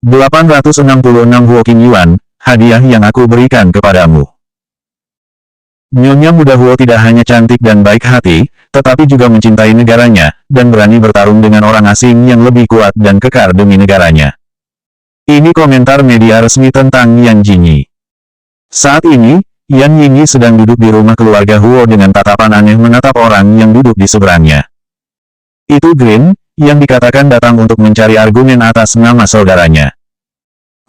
866 Huo Qingyuan, hadiah yang aku berikan kepadamu. Nyonya muda Huo tidak hanya cantik dan baik hati, tetapi juga mencintai negaranya, dan berani bertarung dengan orang asing yang lebih kuat dan kekar demi negaranya. Ini komentar media resmi tentang Yan Jingyi. Saat ini, Yan Jingyi sedang duduk di rumah keluarga Huo dengan tatapan aneh menatap orang yang duduk di seberangnya. Itu Green, yang dikatakan datang untuk mencari argumen atas nama saudaranya.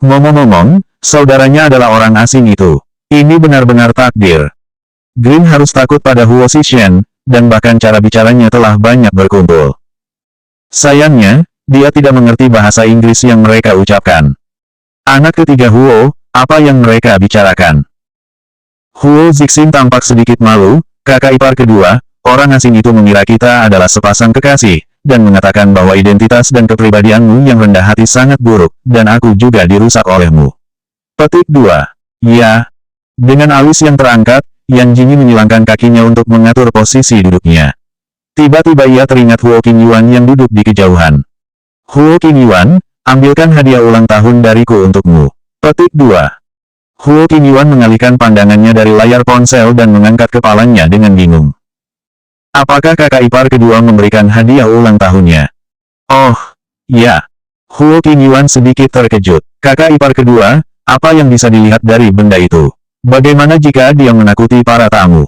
Ngomong-ngomong, saudaranya adalah orang asing itu. Ini benar-benar takdir. Green harus takut pada Huo Zixuan, dan bahkan cara bicaranya telah banyak berkumpul. Sayangnya, dia tidak mengerti bahasa Inggris yang mereka ucapkan. Anak ketiga Huo, apa yang mereka bicarakan? Huo Zixing tampak sedikit malu, kakak ipar kedua, orang asing itu mengira kita adalah sepasang kekasih, dan mengatakan bahwa identitas dan kepribadianmu yang rendah hati sangat buruk, dan aku juga dirusak olehmu. Petik 2. Ya. Dengan alis yang terangkat, Yan Jingyi menyilangkan kakinya untuk mengatur posisi duduknya. Tiba-tiba ia teringat Huo Qingyuan yang duduk di kejauhan. Huo Qingyuan, ambilkan hadiah ulang tahun dariku untukmu. Petik 2. Huo Qingyuan mengalihkan pandangannya dari layar ponsel dan mengangkat kepalanya dengan bingung. Apakah kakak ipar kedua memberikan hadiah ulang tahunnya? Oh, ya. Huo Qingyuan sedikit terkejut. Kakak ipar kedua, apa yang bisa dilihat dari benda itu? Bagaimana jika dia menakuti para tamu?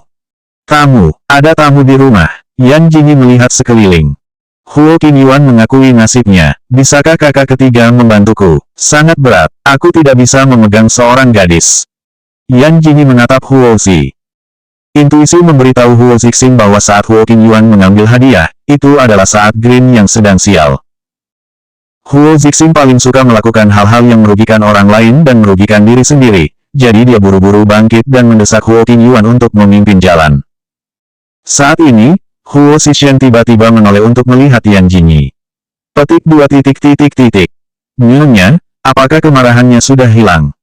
Tamu, ada tamu di rumah. Yan Jingyi melihat sekeliling. Huo Qingyuan mengakui nasibnya. Bisakah kakak ketiga membantuku? Sangat berat. Aku tidak bisa memegang seorang gadis. Yan Jingyi menatap Huo Zi. Intuisi memberitahu Huo Zixing bahwa saat Huo Qingyuan mengambil hadiah, itu adalah saat Green yang sedang sial. Huo Zixing paling suka melakukan hal-hal yang merugikan orang lain dan merugikan diri sendiri, jadi dia buru-buru bangkit dan mendesak Huo Qingyuan untuk memimpin jalan. Saat ini, Huo Zixuan tiba-tiba menoleh untuk melihat Yan Jingyi. Petik 2. Nyonya, apakah kemarahannya sudah hilang?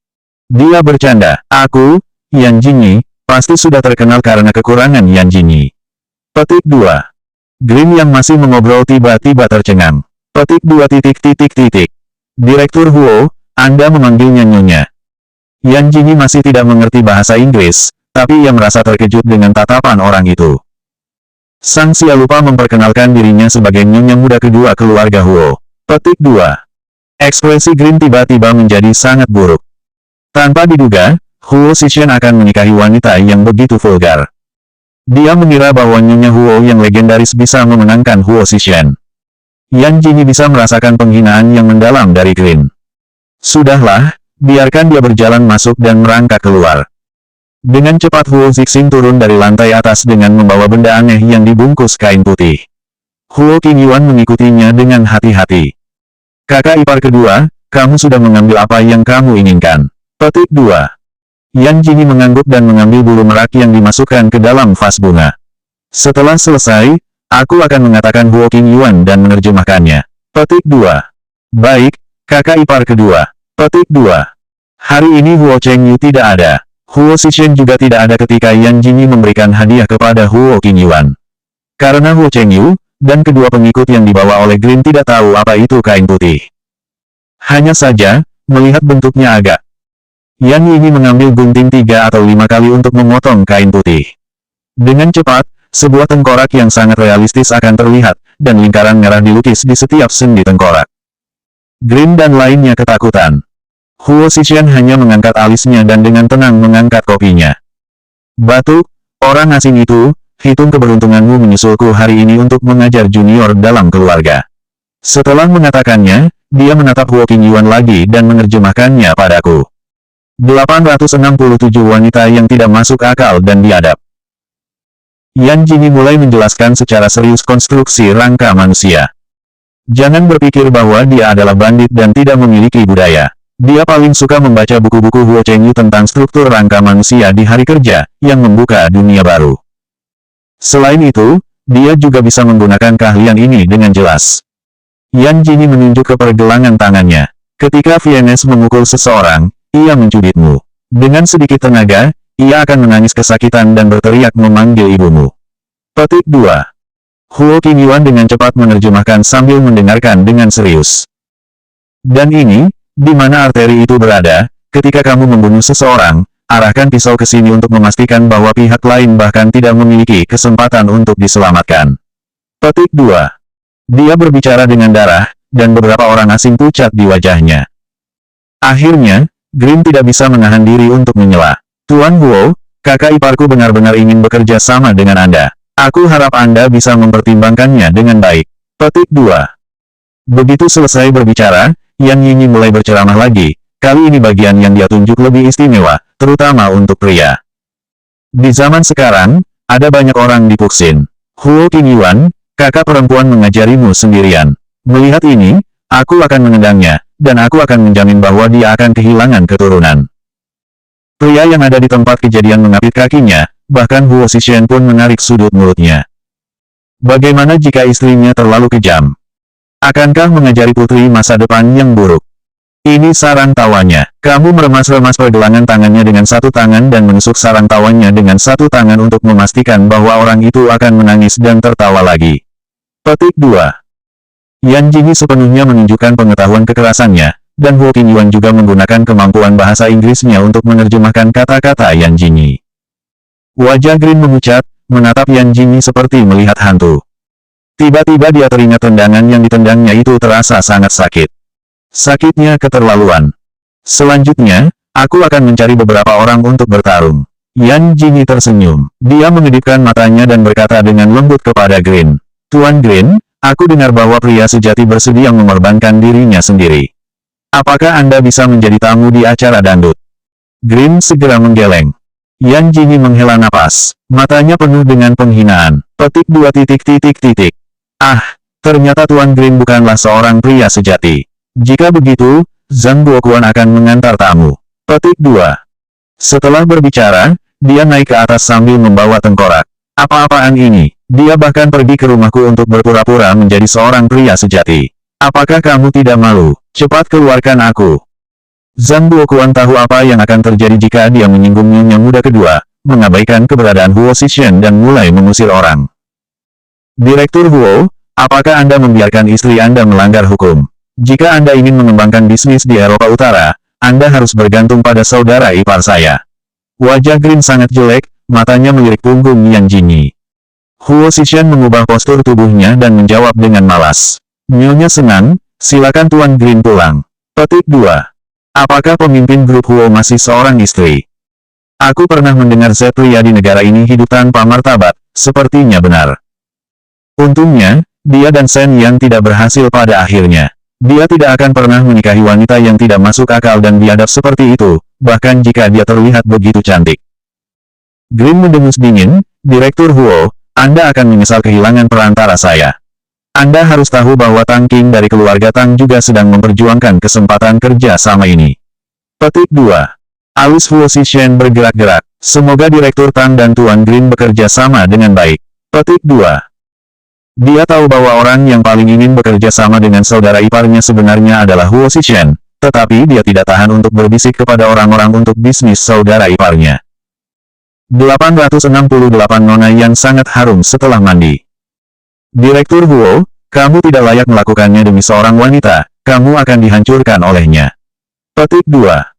Dia bercanda. Aku, Yan Jingyi, pasti sudah terkenal karena kekurangan Yan Jingyi. Petik 2. Green yang masih mengobrol tiba-tiba tercengang. Petik 2. Direktur Huo, Anda memanggilnya Nyonya. Yan Jingyi masih tidak mengerti bahasa Inggris, tapi ia merasa terkejut dengan tatapan orang itu. Sang Xia lupa memperkenalkan dirinya sebagai Nyonya muda kedua keluarga Huo. Petik 2. Ekspresi Green tiba-tiba menjadi sangat buruk. Tanpa diduga, Huo Zixuan akan menikahi wanita yang begitu vulgar. Dia mengira bahwa Nyonya Huo yang legendaris bisa memenangkan Huo Zixuan. Yan Jingyi bisa merasakan penghinaan yang mendalam dari Green. Sudahlah, biarkan dia berjalan masuk dan merangkak keluar. Dengan cepat Huo Zixing turun dari lantai atas dengan membawa benda aneh yang dibungkus kain putih. Huo Qingyuan mengikutinya dengan hati-hati. Kakak ipar kedua, kamu sudah mengambil apa yang kamu inginkan. Petik 2. Yan Jingyi mengangguk dan mengambil bulu merak yang dimasukkan ke dalam vas bunga. Setelah selesai, aku akan mengatakan Huo Qingyuan dan menerjemahkannya. Petik 2. Baik, kakak ipar kedua. Petik 2. Hari ini Huo Chengyu tidak ada. Huo Zixuan juga tidak ada ketika Yan Jingyi memberikan hadiah kepada Huo Qingyuan. Karena Huo Chengyu, dan kedua pengikut yang dibawa oleh Green tidak tahu apa itu kain putih. Hanya saja, melihat bentuknya agak. Yan Jingyi mengambil gunting 3 atau 5 kali untuk memotong kain putih. Dengan cepat, sebuah tengkorak yang sangat realistis akan terlihat, dan lingkaran merah dilukis di setiap sendi tengkorak. Green dan lainnya ketakutan. Huo Zixuan hanya mengangkat alisnya dan dengan tenang mengangkat kopinya. Batuk, orang asing itu, hitung keberuntunganmu menyusulku hari ini untuk mengajar junior dalam keluarga. Setelah mengatakannya, dia menatap Huo Qingyuan lagi dan menerjemahkannya padaku. 867 wanita yang tidak masuk akal dan biadab. Yan Jingyi mulai menjelaskan secara serius konstruksi rangka manusia. Jangan berpikir bahwa dia adalah bandit dan tidak memiliki budaya. Dia paling suka membaca buku-buku Huo Chengyu tentang struktur rangka manusia di hari kerja, yang membuka dunia baru. Selain itu, dia juga bisa menggunakan keahlian ini dengan jelas. Yan Jingyi menunjuk ke pergelangan tangannya. Ketika VNS memukul seseorang, ia mencubitmu. Dengan sedikit tenaga, ia akan menangis kesakitan dan berteriak memanggil ibumu. Petik 2. Huo Qingyuan dengan cepat menerjemahkan sambil mendengarkan dengan serius. Dan ini, di mana arteri itu berada. Ketika kamu membunuh seseorang, arahkan pisau ke sini untuk memastikan bahwa pihak lain bahkan tidak memiliki kesempatan untuk diselamatkan. Petik 2. Dia berbicara dengan darah, dan beberapa orang asing pucat di wajahnya. Akhirnya, Green tidak bisa menahan diri untuk menyela. Tuan Huo, kakak iparku benar-benar ingin bekerja sama dengan Anda. Aku harap Anda bisa mempertimbangkannya dengan baik. Petik 2. Begitu selesai berbicara, Yan Yinyi mulai berceramah lagi. Kali ini bagian yang dia tunjuk lebih istimewa, terutama untuk pria. Di zaman sekarang, ada banyak orang di Puxin. Huo Qingyuan, kakak perempuan mengajarimu sendirian. Melihat ini, aku akan menendangnya, dan aku akan menjamin bahwa dia akan kehilangan keturunan. Pria yang ada di tempat kejadian mengapit kakinya, bahkan Huo Zixuan pun menarik sudut mulutnya. Bagaimana jika istrinya terlalu kejam? Akankah mengajari putri masa depan yang buruk? Ini sarang tawanya. Kamu meremas-remas pergelangan tangannya dengan satu tangan dan menusuk sarang tawanya dengan satu tangan untuk memastikan bahwa orang itu akan menangis dan tertawa lagi. Petik 2. Yan Jingyi sepenuhnya menunjukkan pengetahuan kekerasannya, dan Huo Qingyuan juga menggunakan kemampuan bahasa Inggrisnya untuk menerjemahkan kata-kata Yan Jingyi. Wajah Green memucat, menatap Yan Jingyi seperti melihat hantu. Tiba-tiba dia teringat tendangan yang ditendangnya itu terasa sangat sakit. Sakitnya keterlaluan. Selanjutnya, aku akan mencari beberapa orang untuk bertarung. Yan Jingyi tersenyum. Dia mengedipkan matanya dan berkata dengan lembut kepada Green. Tuan Green, aku dengar bahwa pria sejati bersedia mengorbankan dirinya sendiri. Apakah Anda bisa menjadi tamu di acara dangdut? Green segera menggeleng. Yan Jingyi menghela napas. Matanya penuh dengan penghinaan. Petik 2. Ah, ternyata Tuan Green bukanlah seorang pria sejati. Jika begitu, Zhang Guoquan akan mengantar tamu. Petik 2. Setelah berbicara, dia naik ke atas sambil membawa tengkorak. Apa-apaan ini? Dia bahkan pergi ke rumahku untuk berpura-pura menjadi seorang pria sejati. Apakah kamu tidak malu? Cepat keluarkan aku. Zhang Guoquan tahu apa yang akan terjadi jika dia menyinggung nyonya muda kedua, mengabaikan keberadaan Huo Zixuan dan mulai mengusir orang. Direktur Huo, apakah Anda membiarkan istri Anda melanggar hukum? Jika Anda ingin mengembangkan bisnis di Eropa Utara, Anda harus bergantung pada saudara ipar saya. Wajah Green sangat jelek, matanya melirik punggung Yan Jingyi. Huo Zixuan mengubah postur tubuhnya dan menjawab dengan malas. Nyonya senang, silakan Tuan Green pulang. Petik 2. Apakah pemimpin grup Huo masih seorang istri? Aku pernah mendengar Z pria di negara ini hidup tanpa martabat, sepertinya benar. Untungnya, dia dan Shen Yan tidak berhasil pada akhirnya. Dia tidak akan pernah menikahi wanita yang tidak masuk akal dan biadab seperti itu, bahkan jika dia terlihat begitu cantik. Green mendengus dingin, Direktur Huo, Anda akan menyesal kehilangan perantara saya. Anda harus tahu bahwa Tang Qing dari keluarga Tang juga sedang memperjuangkan kesempatan kerja sama ini. Petik 2. Alis Huo Zixuan bergerak-gerak. Semoga Direktur Tang dan Tuan Green bekerja sama dengan baik. Petik 2. Dia tahu bahwa orang yang paling ingin bekerja sama dengan saudara iparnya sebenarnya adalah Huo Zixuan, tetapi dia tidak tahan untuk berbisik kepada orang-orang untuk bisnis saudara iparnya. 868 Nona yang sangat harum setelah mandi. Direktur Huo, kamu tidak layak melakukannya demi seorang wanita, kamu akan dihancurkan olehnya. Petik 2.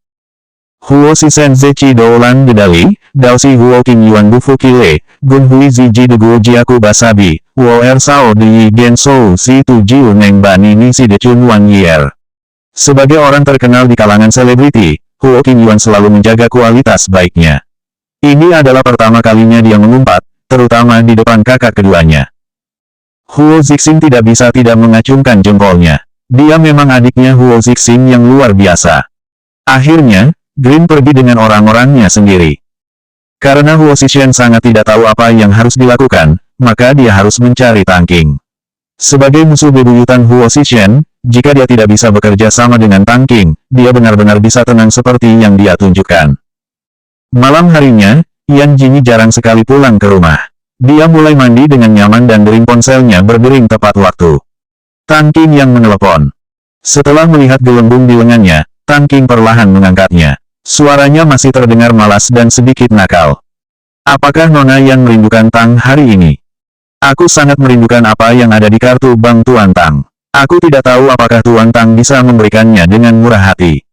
Huo Zixuan Zechi Doulan Dedali, Daosi Huo Qingyuan Bufu Kile, Gun Hui Ziji De Guo Jiaku Basabi, Wo Er Sao De Yi Gen Shou Si Tu Jiu Neng Bani Ni Si De Chun Wan Yer. Sebagai orang terkenal di kalangan selebriti, Huo Qingyuan selalu menjaga kualitas baiknya. Ini adalah pertama kalinya dia mengumpat, terutama di depan kakak keduanya. Huo Zixing tidak bisa tidak mengacungkan jempolnya. Dia memang adiknya Huo Zixing yang luar biasa. Akhirnya, Green pergi dengan orang-orangnya sendiri. Karena Huo Zixuan sangat tidak tahu apa yang harus dilakukan, maka dia harus mencari Tang Qing. Sebagai musuh bebuyutan Huo Zixuan, jika dia tidak bisa bekerja sama dengan Tang Qing, dia benar-benar bisa tenang seperti yang dia tunjukkan. Malam harinya, Yan Jingyi jarang sekali pulang ke rumah. Dia mulai mandi dengan nyaman dan dering ponselnya berdering tepat waktu. Tang Qing yang menelepon. Setelah melihat gelembung di lengannya, Tang Qing perlahan mengangkatnya. Suaranya masih terdengar malas dan sedikit nakal. Apakah Nona Yan merindukan Tang hari ini? Aku sangat merindukan apa yang ada di kartu bank Tuan Tang. Aku tidak tahu apakah Tuan Tang bisa memberikannya dengan murah hati.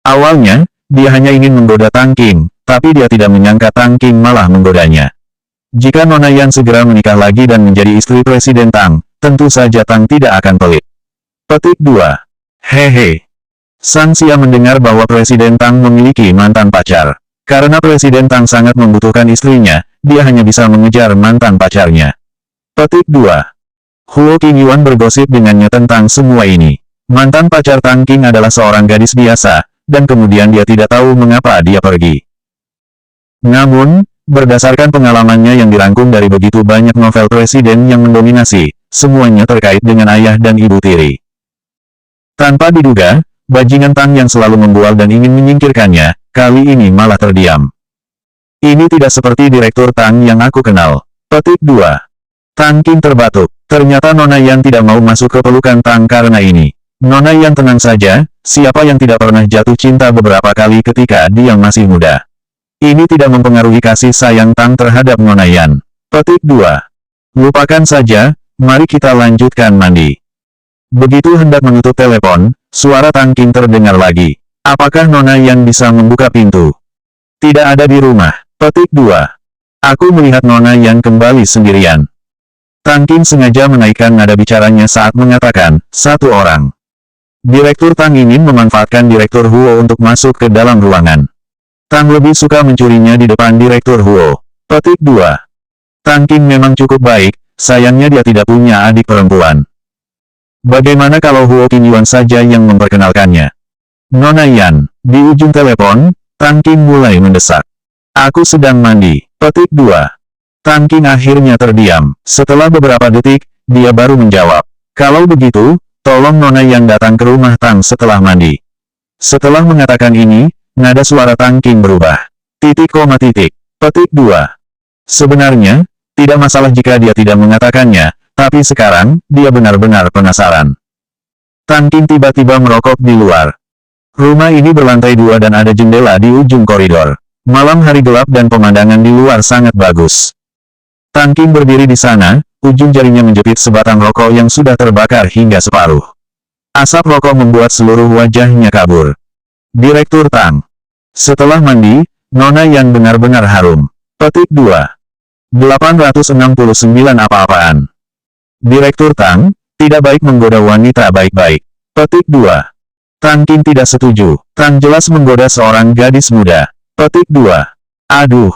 Awalnya, dia hanya ingin menggoda Tang Qing, tapi dia tidak menyangka Tang Qing malah menggodanya. Jika Nona Yan segera menikah lagi dan menjadi istri Presiden Tang, tentu saja Tang tidak akan pelit. Petik 2. Hehe. Sang Xia mendengar bahwa Presiden Tang memiliki mantan pacar. Karena Presiden Tang sangat membutuhkan istrinya, dia hanya bisa mengejar mantan pacarnya. Petik 2. Huo Qingyuan bergosip dengannya tentang semua ini. Mantan pacar Tang Qing adalah seorang gadis biasa, dan kemudian dia tidak tahu mengapa dia pergi. Namun, berdasarkan pengalamannya yang dirangkum dari begitu banyak novel presiden yang mendominasi, semuanya terkait dengan ayah dan ibu tiri. Tanpa diduga, bajingan Tang yang selalu membual dan ingin menyingkirkannya, kali ini malah terdiam. Ini tidak seperti Direktur Tang yang aku kenal. Petik 2. Tang Qing terbatuk. Ternyata Nona Yan tidak mau masuk ke pelukan Tang karena ini. Nona Yan tenang saja, siapa yang tidak pernah jatuh cinta beberapa kali ketika dia masih muda. Ini tidak mempengaruhi kasih sayang Tang terhadap Nona Yan. Petik 2. Lupakan saja, mari kita lanjutkan mandi. Begitu hendak menutup telepon, suara Tang Qing terdengar lagi. Apakah Nona Yan bisa membuka pintu? Tidak ada di rumah. Petik 2. Aku melihat Nona Yan kembali sendirian. Tang Qing sengaja menaikkan nada bicaranya saat mengatakan, satu orang. Direktur Tang ingin memanfaatkan Direktur Huo untuk masuk ke dalam ruangan. Tang lebih suka mencurinya di depan Direktur Huo. Petik 2. Tang Qing memang cukup baik, sayangnya dia tidak punya adik perempuan. Bagaimana kalau Huo Qingyuan saja yang memperkenalkannya? Nona Yan, di ujung telepon, Tang Qing mulai mendesak. Aku sedang mandi. Petik 2. Tang Qing akhirnya terdiam. Setelah beberapa detik, dia baru menjawab. Kalau begitu, tolong Nona Yan datang ke rumah Tang setelah mandi. Setelah mengatakan ini, nada suara Tang Qing berubah. Titik koma titik. Petik 2. Sebenarnya, tidak masalah jika dia tidak mengatakannya, tapi sekarang, dia benar-benar penasaran. Tang Qing tiba-tiba merokok di luar. Rumah ini berlantai 2 dan ada jendela di ujung koridor. Malam hari gelap dan pemandangan di luar sangat bagus. Tang Qing berdiri di sana, ujung jarinya menjepit sebatang rokok yang sudah terbakar hingga separuh. Asap rokok membuat seluruh wajahnya kabur. Direktur Tang. Setelah mandi, Nona Yan benar-benar harum. Petik 2. 869 apa-apaan. Direktur Tang, tidak baik menggoda wanita baik-baik. Petik 2. Tang Qing tidak setuju. Tang jelas menggoda seorang gadis muda. Petik 2. Aduh.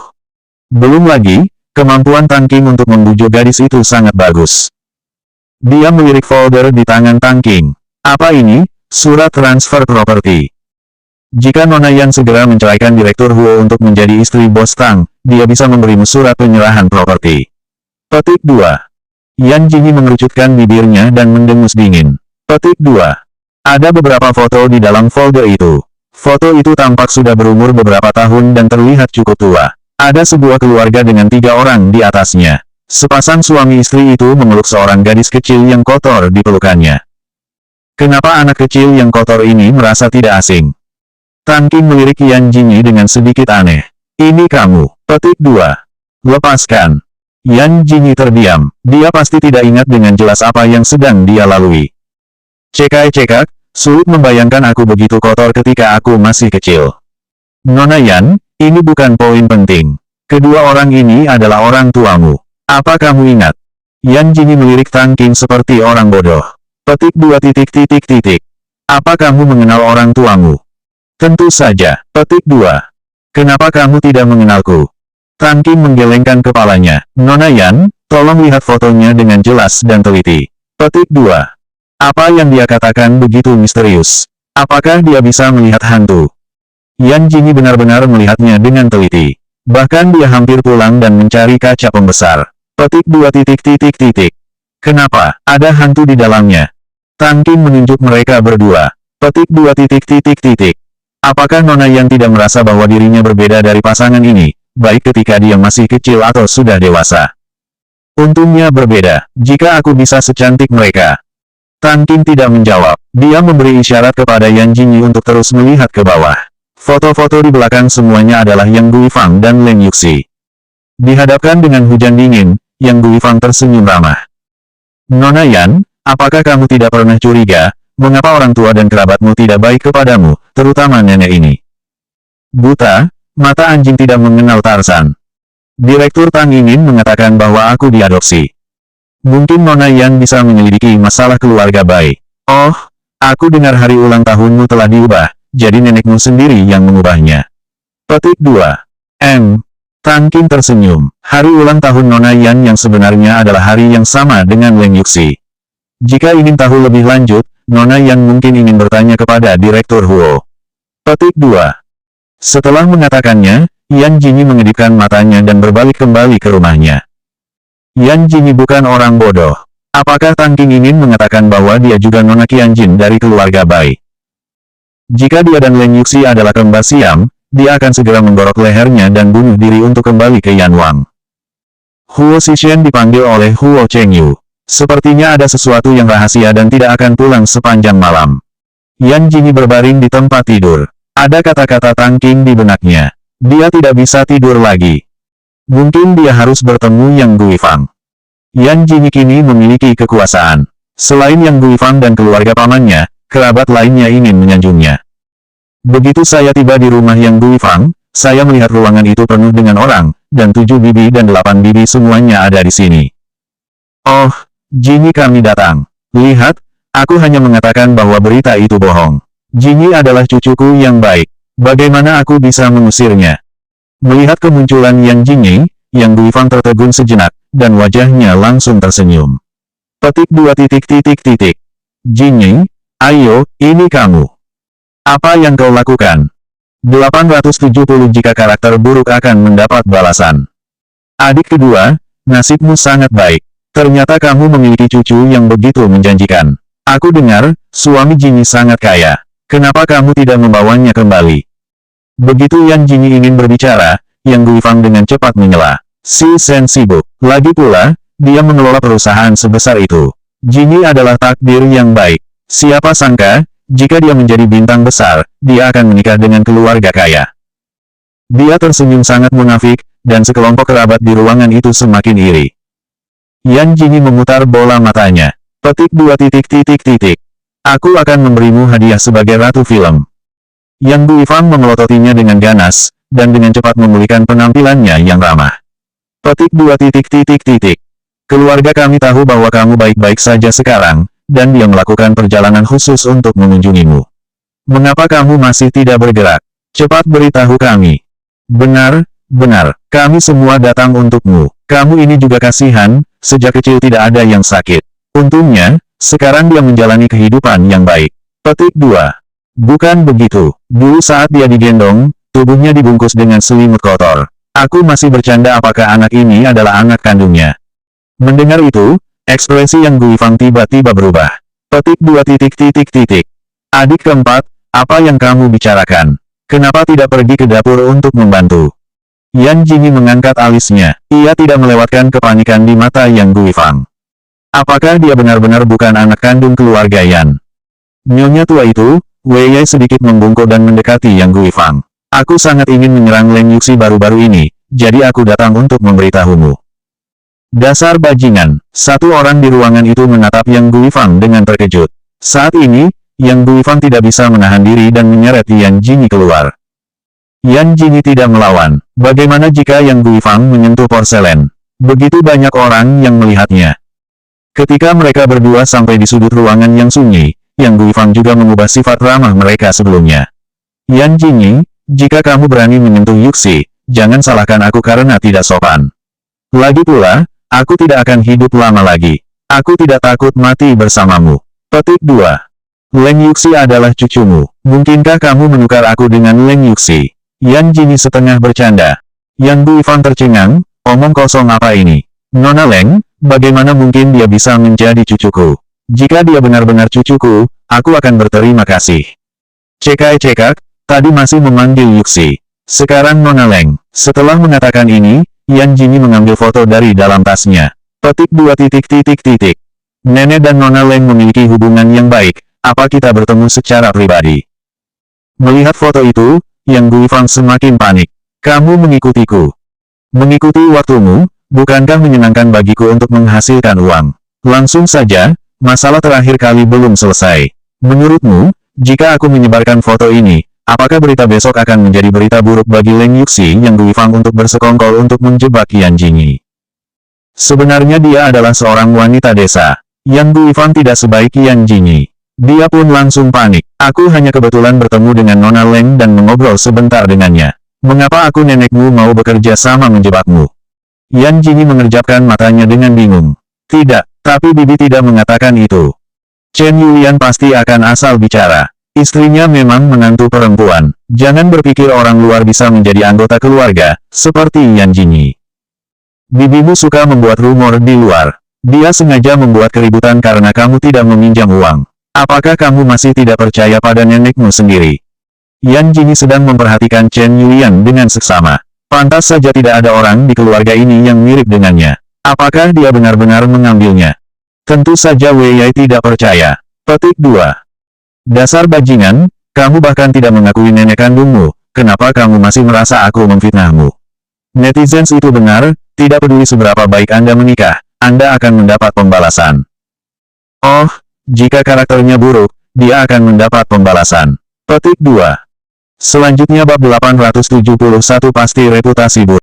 Belum lagi, kemampuan Tang Qing untuk membujuk gadis itu sangat bagus. Dia melirik folder di tangan Tang Qing. Apa ini? Surat transfer properti. Jika Nona Yan segera menceraikan Direktur Huo untuk menjadi istri bos Tang, dia bisa memberimu surat penyerahan properti. Petik 2. Yan Jingyi mengerucutkan bibirnya dan mendengus dingin. Petik 2. Ada beberapa foto di dalam folder itu. Foto itu tampak sudah berumur beberapa tahun dan terlihat cukup tua. Ada sebuah keluarga dengan 3 orang di atasnya. Sepasang suami istri itu memeluk seorang gadis kecil yang kotor di pelukannya. Kenapa anak kecil yang kotor ini merasa tidak asing? Tang Qing melirik Yan Jingyi dengan sedikit aneh. Ini kamu. Petik 2. Lepaskan. Yan Jingyi terdiam. Dia pasti tidak ingat dengan jelas apa yang sedang dia lalui. Cekak-cekak, sulit membayangkan aku begitu kotor ketika aku masih kecil. Nona Yan, ini bukan poin penting. Kedua orang ini adalah orang tuamu. Apa kamu ingat? Yan Jingyi melirik Tang Qing seperti orang bodoh. Petik 2 titik titik titik. Apa kamu mengenal orang tuamu? Tentu saja. Petik 2. Kenapa kamu tidak mengenalku? Tang Qing menggelengkan kepalanya. Nona Yan, tolong lihat fotonya dengan jelas dan teliti. Petik 2. Apa yang dia katakan begitu misterius? Apakah dia bisa melihat hantu? Yan Jingyi benar-benar melihatnya dengan teliti. Bahkan dia hampir pulang dan mencari kaca pembesar. Petik 2 titik titik titik. Kenapa? Ada hantu di dalamnya. Tang Qing menunjuk mereka berdua. Petik 2 titik titik titik. Apakah Nona Yan tidak merasa bahwa dirinya berbeda dari pasangan ini, baik ketika dia masih kecil atau sudah dewasa? Untungnya berbeda, jika aku bisa secantik mereka. Tang Qing tidak menjawab. Dia memberi isyarat kepada Yan Jingyi untuk terus melihat ke bawah. Foto-foto di belakang semuanya adalah Yang Guifang dan Leng Yuxi. Dihadapkan dengan hujan dingin, Yang Guifang tersenyum ramah. Nona Yan, apakah kamu tidak pernah curiga, mengapa orang tua dan kerabatmu tidak baik kepadamu, terutama nenek ini? Buta, mata anjing tidak mengenal Tarzan. Direktur Tang ingin mengatakan bahwa aku diadopsi. Mungkin Nona Yan bisa menyelidiki masalah keluarga baik. Oh, aku dengar hari ulang tahunmu telah diubah, jadi nenekmu sendiri yang mengubahnya. Petik 2. Tang Qing tersenyum. Hari ulang tahun Nona Yan yang sebenarnya adalah hari yang sama dengan Leng Yuxi. Jika ingin tahu lebih lanjut, Nona Yan mungkin ingin bertanya kepada Direktur Huo. Petik 2. Setelah mengatakannya, Yan Jingyi mengedipkan matanya dan berbalik kembali ke rumahnya. Yan Jingyi bukan orang bodoh. Apakah Tang Qing ingin mengatakan bahwa dia juga Nona Qianjin dari keluarga baik? Jika dia dan Leng Yuxi adalah kembar siam, dia akan segera menggorok lehernya dan bunuh diri untuk kembali ke Yan Wang. Huo Xishen dipanggil oleh Huo Chengyu. Sepertinya ada sesuatu yang rahasia dan tidak akan pulang sepanjang malam. Yan Jingyi berbaring di tempat tidur. Ada kata-kata Tang Qing di benaknya. Dia tidak bisa tidur lagi. Mungkin dia harus bertemu Yang Guifang. Yan Jingyi kini memiliki kekuasaan. Selain Yang Guifang dan keluarga pamannya, kerabat lainnya ingin menyanjungnya. Begitu saya tiba di rumah Yang Guifang, saya melihat ruangan itu penuh dengan orang, dan 7 bibi dan 8 bibi semuanya ada di sini. Oh, Jingyi kami datang. Lihat, aku hanya mengatakan bahwa berita itu bohong. Jingyi adalah cucuku yang baik. Bagaimana aku bisa mengusirnya? Melihat kemunculan Yang Jingyi, Yang Guifang tertegun sejenak, dan wajahnya langsung tersenyum. Petik 2. Jingyi, ayo, ini kamu. Apa yang kau lakukan? 870 jika karakter buruk akan mendapat balasan. Adik kedua, nasibmu sangat baik. Ternyata kamu memiliki cucu yang begitu menjanjikan. Aku dengar, suami Jingyi sangat kaya. Kenapa kamu tidak membawanya kembali? Begitu Yan Jingyi ingin berbicara, Yang Guifang dengan cepat menyela. Si Sen sibuk. Lagi pula, dia mengelola perusahaan sebesar itu. Jingyi adalah takdir yang baik. Siapa sangka, jika dia menjadi bintang besar, dia akan menikah dengan keluarga kaya. Dia tersenyum sangat munafik, dan sekelompok kerabat di ruangan itu semakin iri. Yan Jingyi memutar bola matanya. Petik 2. Aku akan memberimu hadiah sebagai ratu film. Yang Guifang memelototinya dengan ganas, dan dengan cepat memulihkan penampilannya yang ramah. Petik 2. Keluarga kami tahu bahwa kamu baik-baik saja sekarang, dan dia melakukan perjalanan khusus untuk mengunjungimu. Mengapa kamu masih tidak bergerak? Cepat beritahu kami. Benar, kami semua datang untukmu. Kamu ini juga kasihan, sejak kecil tidak ada yang sakit. Untungnya, sekarang dia menjalani kehidupan yang baik. Petik 2. Bukan begitu. Dulu saat dia digendong, tubuhnya dibungkus dengan selimut kotor. Aku masih bercanda apakah anak ini adalah anak kandungnya. Mendengar itu, ekspresi Yang Guifang tiba-tiba berubah. Petik 2. Adik keempat, apa yang kamu bicarakan? Kenapa tidak pergi ke dapur untuk membantu? Yan Jingyi mengangkat alisnya. Ia tidak melewatkan kepanikan di mata Yang Guifang. Apakah dia benar-benar bukan anak kandung keluarga Yan? Nyonya tua itu, Wei Yai sedikit membungkuk dan mendekati Yang Guifang. Aku sangat ingin menyerang Leng Yuxi baru-baru ini, jadi aku datang untuk memberitahumu. Dasar bajingan. Satu orang di ruangan itu menatap Yang Guifang dengan terkejut. Saat ini, Yang Guifang tidak bisa menahan diri dan menyeret Yan Jingyi keluar. Yan Jingyi tidak melawan. Bagaimana jika Yang Guifang menyentuh porselen? Begitu banyak orang yang melihatnya. Ketika mereka berdua sampai di sudut ruangan yang sunyi, Yang Guifang juga mengubah sifat ramah mereka sebelumnya. Yan Jingyi, jika kamu berani menyentuh Yuxi, jangan salahkan aku karena tidak sopan. Lagi pula, aku tidak akan hidup lama lagi. Aku tidak takut mati bersamamu. Petik 2. Leng Yuxi adalah cucumu. Mungkinkah kamu menukar aku dengan Leng Yuxi? Yan Jingyi setengah bercanda. Yang Guifang tercengang, omong kosong apa ini? Nona Leng, bagaimana mungkin dia bisa menjadi cucuku? Jika dia benar-benar cucuku, aku akan berterima kasih. Cekak, tadi masih memanggil Yuxi. Sekarang Nona Leng. Setelah mengatakan ini, Yan Jingyi mengambil foto dari dalam tasnya. Petik 2. Nenek dan Nona Leng memiliki hubungan yang baik, apa kita bertemu secara pribadi? Melihat foto itu, Yang Guifang semakin panik. Kamu mengikutiku. Mengikuti waktumu, bukankah menyenangkan bagiku untuk menghasilkan uang? Langsung saja, masalah terakhir kali belum selesai. Menurutmu, jika aku menyebarkan foto ini, apakah berita besok akan menjadi berita buruk bagi Leng Yuxi yang Guifang untuk bersekongkol untuk menjebak Yan Jingyi? Sebenarnya dia adalah seorang wanita desa. Yang Guifang tidak sebaik Yan Jingyi. Dia pun langsung panik. Aku hanya kebetulan bertemu dengan Nona Leng dan mengobrol sebentar dengannya. Mengapa aku nenekmu mau bekerja sama menjebakmu? Yan Jingyi mengerjapkan matanya dengan bingung. Tidak, tapi bibi tidak mengatakan itu. Chen Yulian pasti akan asal bicara. Istrinya memang menantu perempuan. Jangan berpikir orang luar bisa menjadi anggota keluarga, seperti Yan Jingyi. Bibimu suka membuat rumor di luar. Dia sengaja membuat keributan karena kamu tidak meminjam uang. Apakah kamu masih tidak percaya pada nenekmu sendiri? Yan Jingyi sedang memperhatikan Chen Yulian dengan seksama. Pantas saja tidak ada orang di keluarga ini yang mirip dengannya. Apakah dia benar-benar mengambilnya? Tentu saja Wei Yai tidak percaya. Petik 2. Dasar bajingan, kamu bahkan tidak mengakui nenek kandungmu, kenapa kamu masih merasa aku memfitnahmu? Netizens itu benar, tidak peduli seberapa baik Anda menikah, Anda akan mendapat pembalasan. Oh, jika karakternya buruk, dia akan mendapat pembalasan. Petik 2. Selanjutnya bab 871 pasti reputasi buruk.